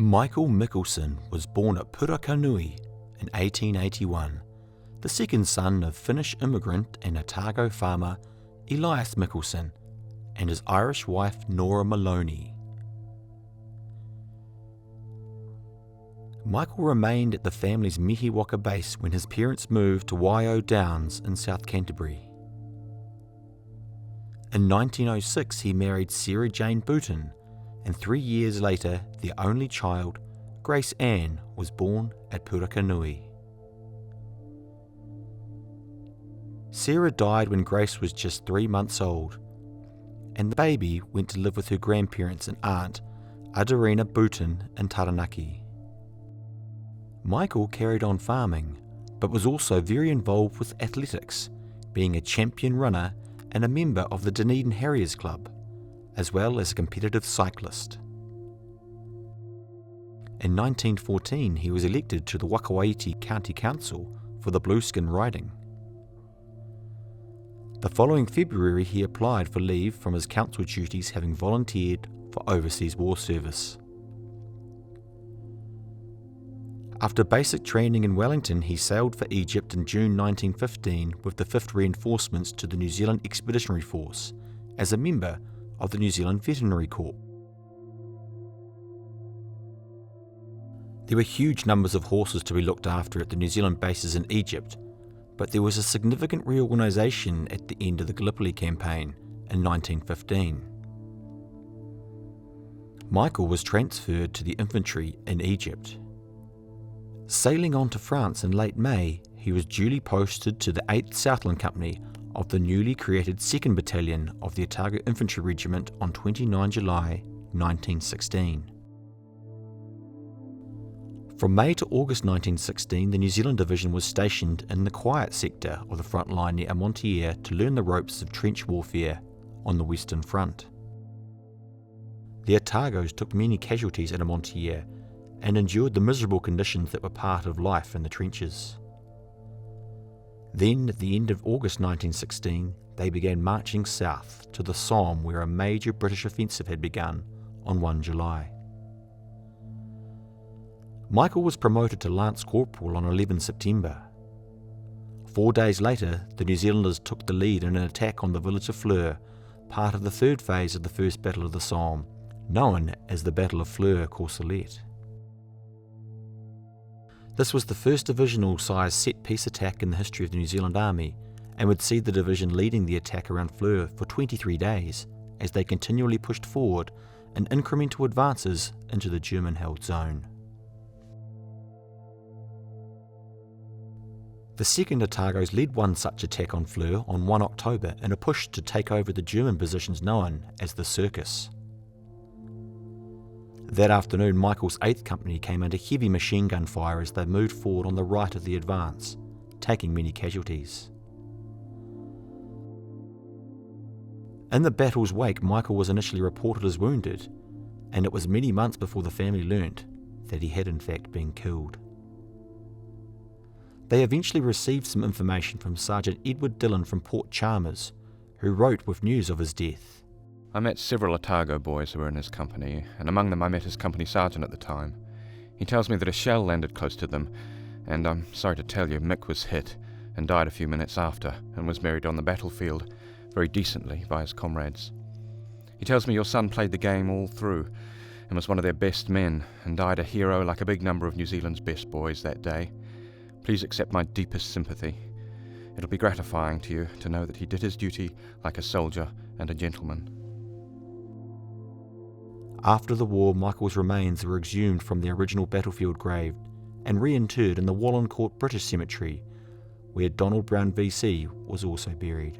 Michael Mickelson was born at Pūrākaunui in 1881, the second son of Finnish immigrant and Otago farmer Elias Mickelson and his Irish wife Nora Maloney. Michael remained at the family's Mihiwaka base when his parents moved to Waio Downs in South Canterbury. In 1906 he married Sarah Jane Booton, and 3 years later their only child, Grace Ann, was born at Pūrākaunui. Sarah died when Grace was just 3 months old, and the baby went to live with her grandparents and aunt, Adarina Booton, in Taranaki. Michael carried on farming, but was also very involved with athletics, being a champion runner and a member of the Dunedin Harriers Club, as well as a competitive cyclist. In 1914 he was elected to the Wakawaiti County Council for the Blueskin riding. The following February he applied for leave from his council duties, having volunteered for overseas war service. After basic training in Wellington, he sailed for Egypt in June 1915 with the 5th Reinforcements to the New Zealand Expeditionary Force as a member of the New Zealand Veterinary Corps. There were huge numbers of horses to be looked after at the New Zealand bases in Egypt, but there was a significant reorganisation at the end of the Gallipoli campaign in 1915. Michael was transferred to the infantry in Egypt. Sailing on to France in late May, he was duly posted to the 8th Southland Company of the newly created 2nd Battalion of the Otago Infantry Regiment on 29 July 1916. From May to August 1916, the New Zealand Division was stationed in the quiet sector of the front line near Amontier to learn the ropes of trench warfare on the Western Front. The Otagos took many casualties at Amontier and endured the miserable conditions that were part of life in the trenches. Then, at the end of August 1916, they began marching south to the Somme, where a major British offensive had begun on 1 July. Michael was promoted to Lance Corporal on 11 September. 4 days later, the New Zealanders took the lead in an attack on the village of Flers, part of the third phase of the First Battle of the Somme, known as the Battle of Flers-Corcelette. This was the first divisional-sized set-piece attack in the history of the New Zealand Army, and would see the division leading the attack around Flers for 23 days as they continually pushed forward in incremental advances into the German-held zone. The 2nd Otagos led one such attack on Flers on 1 October in a push to take over the German positions known as the Circus. That afternoon, Michael's 8th Company came under heavy machine gun fire as they moved forward on the right of the advance, taking many casualties. In the battle's wake, Michael was initially reported as wounded, and it was many months before the family learnt that he had in fact been killed. They eventually received some information from Sergeant Edward Dillon from Port Chalmers, who wrote with news of his death. I met several Otago boys who were in his company, and among them I met his company sergeant at the time. He tells me that a shell landed close to them, and I'm sorry to tell you, Mick was hit and died a few minutes after, and was buried on the battlefield, very decently, by his comrades. He tells me your son played the game all through, and was one of their best men, and died a hero like a big number of New Zealand's best boys that day. Please accept my deepest sympathy. It'll be gratifying to you to know that he did his duty like a soldier and a gentleman. After the war, Michael's remains were exhumed from the original battlefield grave and reinterred in the Wallencourt British Cemetery, where Donald Brown VC was also buried.